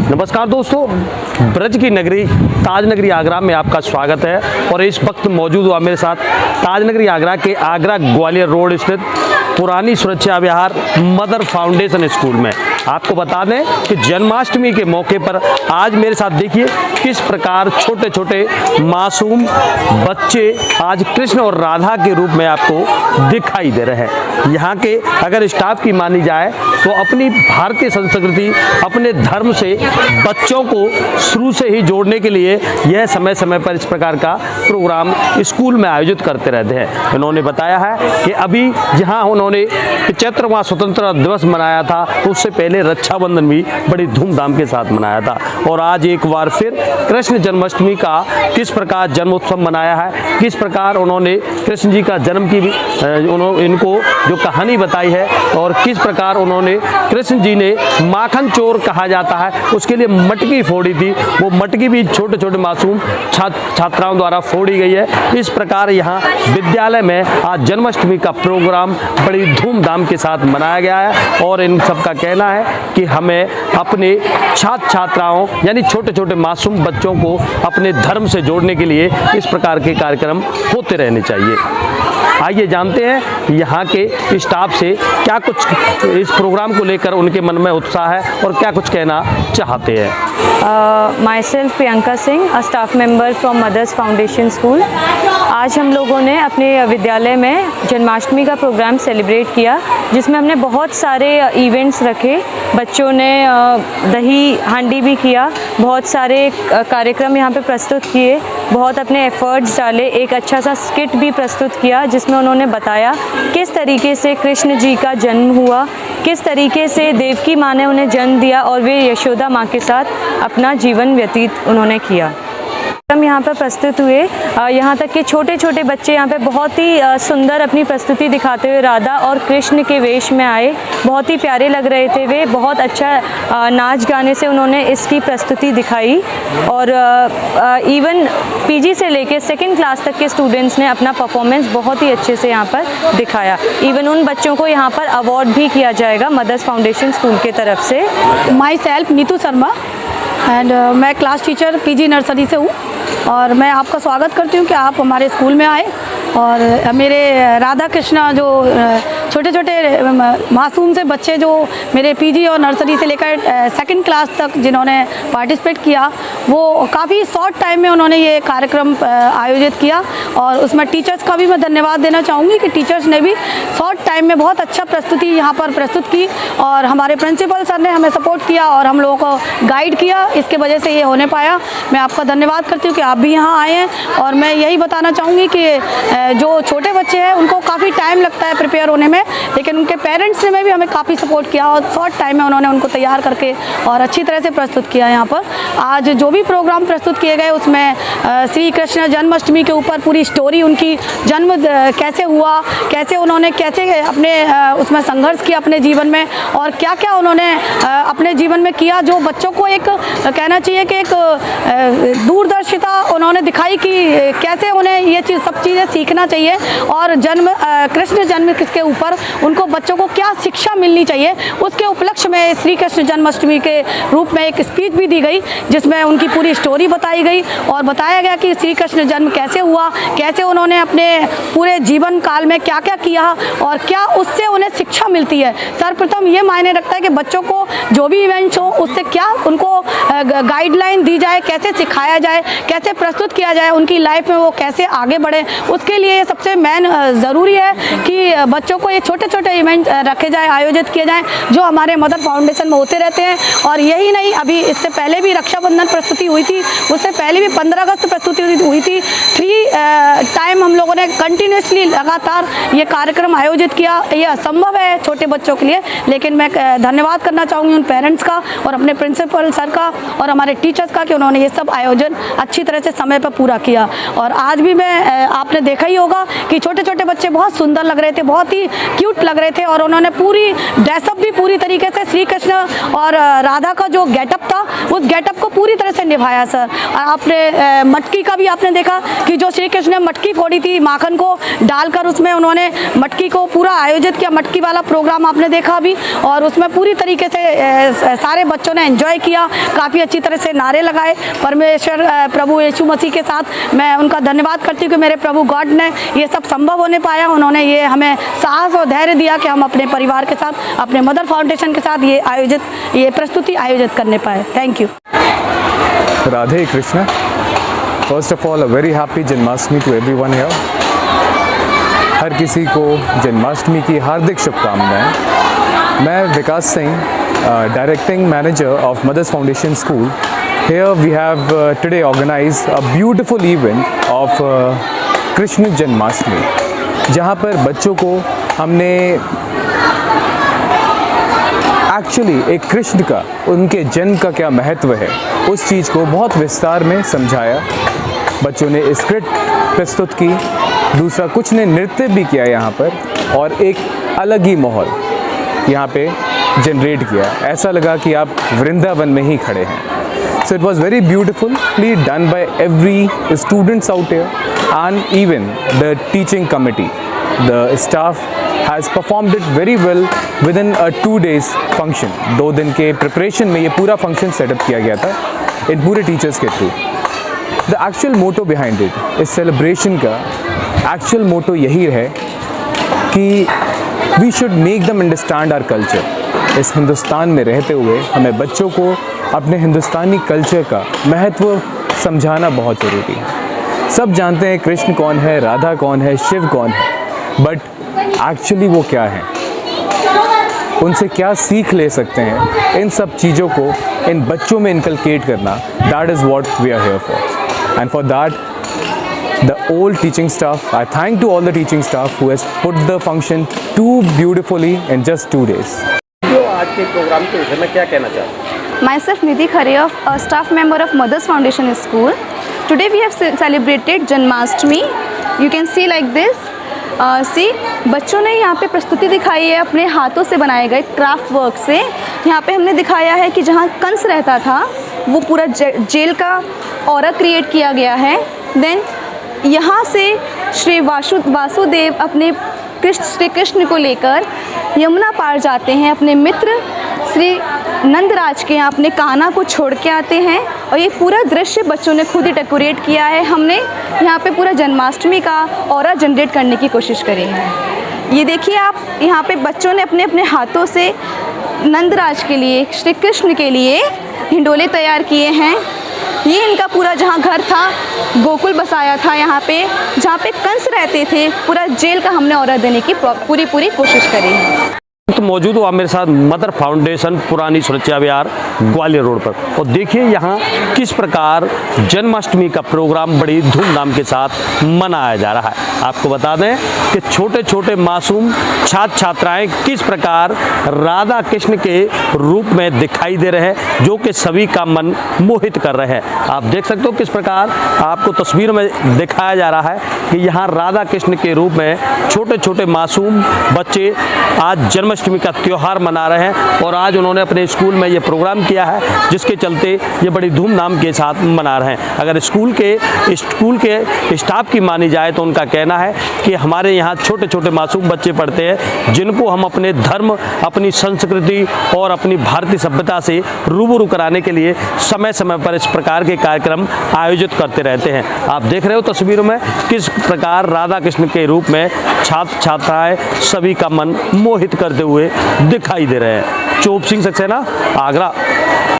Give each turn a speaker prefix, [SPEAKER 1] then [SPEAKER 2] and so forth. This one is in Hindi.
[SPEAKER 1] नमस्कार दोस्तों, ब्रज की नगरी ताज नगरी आगरा में आपका स्वागत है। और इस वक्त मौजूद हुआ मेरे साथ ताज नगरी आगरा के आगरा ग्वालियर रोड स्थित पुरानी सुरक्षा विहार मदर फाउंडेशन स्कूल में। आपको बता दें कि जन्माष्टमी के मौके पर आज मेरे साथ देखिए किस प्रकार छोटे छोटे मासूम बच्चे आज कृष्ण और राधा के रूप में आपको दिखाई दे रहे हैं। यहाँ के अगर स्टाफ की मानी जाए तो अपनी भारतीय संस्कृति, अपने धर्म से बच्चों को शुरू से ही जोड़ने के लिए यह समय समय पर इस प्रकार का प्रोग्राम स्कूल में आयोजित करते रहते हैं। उन्होंने बताया है कि अभी जहाँ उन्होंने 75वां स्वतंत्रता दिवस मनाया था, उससे पहले रक्षाबंधन भी बड़ी धूमधाम के साथ मनाया था। और आज एक बार फिर कृष्ण जन्माष्टमी का किस प्रकार जन्मोत्सव मनाया है, किस प्रकार उन्होंने कृष्ण जी का जन्म की इनको जो कहानी बताई है और किस प्रकार उन्होंने कृष्ण जी ने माखन चोर कहा जाता है उसके लिए मटकी फोड़ी थी, वो मटकी भी छोटे छोटे मासूम छात्राओं द्वारा फोड़ी गई है। इस प्रकार यहाँ विद्यालय में आज जन्माष्टमी का प्रोग्राम बड़ी धूमधाम के साथ मनाया गया है। और इन सब का कहना है कि हमें अपने छात्र छात्राओं यानी छोटे छोटे मासूम बच्चों को अपने धर्म से जोड़ने के लिए इस प्रकार के कार्यक्रम होते रहने चाहिए। आइए जानते हैं यहाँ के स्टाफ से क्या कुछ इस प्रोग्राम को लेकर उनके मन में उत्साह है और क्या कुछ कहना चाहते हैं।
[SPEAKER 2] Myself Priyanka Singh, a staff member from Mothers Foundation School। आज हम लोगों ने अपने विद्यालय में जन्माष्टमी का प्रोग्राम सेलिब्रेट किया, जिसमें हमने बहुत सारे इवेंट्स रखे। बच्चों ने दही हांडी भी किया, बहुत सारे कार्यक्रम यहाँ पे प्रस्तुत किए, बहुत अपने एफर्ट्स डाले। एक अच्छा सा स्किट भी प्रस्तुत किया जिसमें उन्होंने बताया किस तरीके से कृष्ण जी का जन्म हुआ, किस तरीके से देवकी माँ ने उन्हें जन्म दिया और वे यशोदा माँ के साथ अपना जीवन व्यतीत उन्होंने किया। हम यहाँ पर प्रस्तुत हुए, यहाँ तक कि छोटे छोटे बच्चे यहाँ पे बहुत ही सुंदर अपनी प्रस्तुति दिखाते हुए राधा और कृष्ण के वेश में आए। बहुत ही प्यारे लग रहे थे वे, बहुत अच्छा नाच गाने से उन्होंने इसकी प्रस्तुति दिखाई। और इवन पीजी से लेके सेकंड क्लास तक के स्टूडेंट्स ने अपना परफॉर्मेंस बहुत ही अच्छे से यहाँ पर दिखाया। इवन उन बच्चों को यहाँ पर अवार्ड भी किया जाएगा मदर्स फाउंडेशन स्कूल के तरफ से।
[SPEAKER 3] My self Neetu Sharma and मैं क्लास टीचर पीजी नर्सरी से हूँ और मैं आपका स्वागत करती हूँ कि आप हमारे स्कूल में आए। और मेरे राधा कृष्णा जो छोटे छोटे मासूम से बच्चे जो मेरे पीजी और नर्सरी से लेकर सेकंड क्लास तक जिन्होंने पार्टिसिपेट किया, वो काफ़ी शॉर्ट टाइम में उन्होंने ये कार्यक्रम आयोजित किया। और उसमें टीचर्स का भी मैं धन्यवाद देना चाहूँगी कि टीचर्स ने भी शॉर्ट टाइम में बहुत अच्छा प्रस्तुति यहाँ पर प्रस्तुत की और हमारे प्रिंसिपल सर ने हमें सपोर्ट किया और हम लोगों को गाइड किया। इसके वजह से ये होने पाया। मैं आपका धन्यवाद करती हूँ कि आप भी यहाँ आए हैं। और मैं यही बताना चाहूँगी कि जो छोटे बच्चे हैं उनको काफ़ी टाइम लगता है प्रिपेयर होने में, लेकिन उनके पेरेंट्स ने भी हमें काफ़ी सपोर्ट किया और शॉर्ट टाइम में उन्होंने उनको तैयार करके और अच्छी तरह से प्रस्तुत किया। यहाँ पर आज जो भी प्रोग्राम प्रस्तुत किए गए उसमें श्री कृष्ण जन्माष्टमी के ऊपर पूरी स्टोरी, उनकी जन्म कैसे हुआ, कैसे उन्होंने कैसे अपने उसमें संघर्ष किया अपने जीवन में और क्या क्या उन्होंने अपने जीवन में किया, जो बच्चों को एक कहना चाहिए कि एक दूरदर्शिता उन्होंने दिखाई कि कैसे उन्हें ये चीज़ सब चीज़ें सीखना चाहिए और जन्म कृष्ण जन्म किसके ऊपर उनको बच्चों को क्या शिक्षा मिलनी चाहिए, उसके उपलक्ष्य में श्री कृष्ण जन्माष्टमी के रूप में एक स्पीच भी दी गई जिसमें उनकी पूरी स्टोरी बताई गई और बताया गया कि श्री कृष्ण जन्म कैसे हुआ, कैसे उन्होंने अपने पूरे जीवन काल में क्या क्या किया और क्या उससे उन्हें शिक्षा मिलती है। सर्वप्रथम ये मायने रखता है कि बच्चों को जो भी इवेंट्स हो उससे क्या उनको गाइडलाइन दी जाए, कैसे सिखाया जाए, कैसे प्रस्तुत किया जाए, उनकी लाइफ में वो कैसे आगे बढ़े। उसके लिए सबसे मेन ज़रूरी है कि बच्चों को ये छोटे छोटे इवेंट रखे जाए, आयोजित किए जाएं, जो हमारे मदर फाउंडेशन में होते रहते हैं। और यही नहीं, अभी इससे पहले भी रक्षाबंधन प्रस्तुति हुई थी, उससे पहले भी 15 अगस्त प्रस्तुति हुई थी। 3 टाइम हम लोगों ने कंटिन्यूसली लगातार ये कार्यक्रम आयोजित किया। ये असंभव है छोटे बच्चों के लिए, लेकिन मैं धन्यवाद करना चाहूँगी उन पेरेंट्स का और अपने प्रिंसिपल सर का और हमारे टीचर्स का कि उन्होंने ये सब आयोजन अच्छी तरह से समय पर पूरा किया। और आज भी मैं आपने देखा देखा ही होगा कि छोटे छोटे बच्चे बहुत सुंदर लग रहे थे, बहुत ही क्यूट लग रहे थे और उन्होंने पूरी ड्रेसअप भी पूरी तरीके से श्री कृष्ण और राधा का जो गेटअप था उस गेटअप को पूरी तरह से निभाया सर। आपने मटकी का भी आपने देखा कि जो श्री कृष्ण ने मटकी फोड़ी थी, माखन को डालकर उसमें उन्होंने मटकी को पूरा आयोजित किया, मटकी वाला प्रोग्राम आपने देखा अभी, और उसमें पूरी तरीके से सारे बच्चों ने एंजॉय किया, काफ़ी अच्छी तरह से नारे लगाए। परमेश्वर प्रभु यीशु मसीह के साथ मैं उनका धन्यवाद करती हूँ कि मेरे प्रभु गॉड ने ये सब संभव होने पाया। उन्होंने ये हमें साहस और धैर्य दिया कि हम अपने परिवार के साथ, अपने मदर फाउंडेशन के साथ ये प्रस्तुति आयोजित करने पाए। Thank you.
[SPEAKER 4] Radhe Krishna. First of all a very happy Janmashtami to everyone here. हर किसी को जन्माष्टमी की हार्दिक शुभकामनाएं। मैं Vikas Singh, directing manager of Mothers Foundation School. Here we have today organized a beautiful event of Krishna Janmashtami, जहाँ पर बच्चों को हमने एक्चुअली एक कृष्ण का, उनके जन्म का क्या महत्व है उस चीज़ को बहुत विस्तार में समझाया। बच्चों ने स्क्रिप्ट प्रस्तुत की, दूसरा कुछ ने नृत्य भी किया यहाँ पर, और एक अलग ही माहौल यहाँ पे जनरेट किया। ऐसा लगा कि आप वृंदावन में ही खड़े हैं। So it was very beautifully done by every students out here, and even the teaching committee. The staff has performed it very well within a 2 days function. 2 दिन के preparation में ये पूरा function setup किया गया था इन पूरे teachers के through. The actual motto behind it, इस celebration का actual motto यही है कि we should make them understand our culture. इस हिंदुस्तान में रहते हुए हमें बच्चों को अपने हिंदुस्तानी कल्चर का महत्व समझाना बहुत ज़रूरी है। सब जानते हैं कृष्ण कौन है, राधा कौन है, शिव कौन है, बट एक्चुअली वो क्या है, उनसे क्या सीख ले सकते हैं, इन सब चीज़ों को इन बच्चों में इनकलकेट करना, that is what we are here for. And for that the whole teaching staff, I thank to all the teaching staff who has put the function too beautifully in just 2 days.
[SPEAKER 1] आज के प्रोग्राम के विषय में क्या कहना चाहते हैं?
[SPEAKER 5] Myself Nidhi Kharev, a staff member of Mothers Foundation School. Today we have celebrated Janmashtami. You can see like this. See, बच्चों ने यहाँ पे प्रस्तुति दिखाई है अपने हाथों से बनाए गए क्राफ्ट वर्क से। यहाँ पे हमने दिखाया है कि जहाँ कंस रहता था वो पूरा जेल का ऑरा क्रिएट किया गया है। देन यहाँ से श्री वासुदेव अपने श्री कृष्ण को लेकर यमुना पार जाते हैं, अपने मित्र श्री नंदराज के यहाँ अपने कान्हा को छोड़ के आते हैं, और ये पूरा दृश्य बच्चों ने खुद ही डेकोरेट किया है। हमने यहाँ पे पूरा जन्माष्टमी का ऑरा जनरेट करने की कोशिश करी है। ये देखिए आप, यहाँ पे बच्चों ने अपने अपने हाथों से नंदराज के लिए, श्री कृष्ण के लिए हिंडोले तैयार किए हैं। ये इनका पूरा जहाँ घर था, गोकुल बसाया था यहाँ पे, जहाँ पे कंस रहते थे, पूरा जेल का हमने ऑरा देने की पूरी कोशिश करी है।
[SPEAKER 1] तो मौजूद हूँ आप मेरे साथ मदर फाउंडेशन पुरानी सुरक्षा विहार ग्वालियर रोड पर, और देखिए यहाँ किस प्रकार जन्माष्टमी का प्रोग्राम बड़ी धूमधाम के साथ मनाया जा रहा है। आपको बता दें कि छोटे छोटे मासूम छात्र छात्राएं किस प्रकार राधा कृष्ण के रूप में दिखाई दे रहे हैं, जो कि सभी का मन मोहित कर रहे हैं। आप देख सकते हो किस प्रकार आपको तस्वीर में दिखाया जा रहा है कि यहाँ राधा कृष्ण के रूप में छोटे छोटे मासूम बच्चे आज जन्माष्टमी का त्यौहार मना रहे हैं, और आज उन्होंने अपने स्कूल में ये प्रोग्राम किया है, जिसके चलते ये बड़ी धूमधाम के साथ मना रहे हैं। अगर स्कूल के स्टाफ की मानी जाए तो उनका कहना है कि हमारे यहाँ छोटे छोटे मासूम बच्चे पढ़ते हैं, जिनको हम अपने धर्म, अपनी संस्कृति और अपनी भारतीय सभ्यता से रूबरू कराने के लिए समय समय पर इस प्रकार के कार्यक्रम आयोजित करते रहते हैं। आप देख रहे हो तस्वीरों में किस प्रकार राधा कृष्ण के रूप में छात्र छात्राएं सभी का मन मोहित करते हुए दिखाई दे रहे हैं। चोप सिंह सक्सेना, आगरा।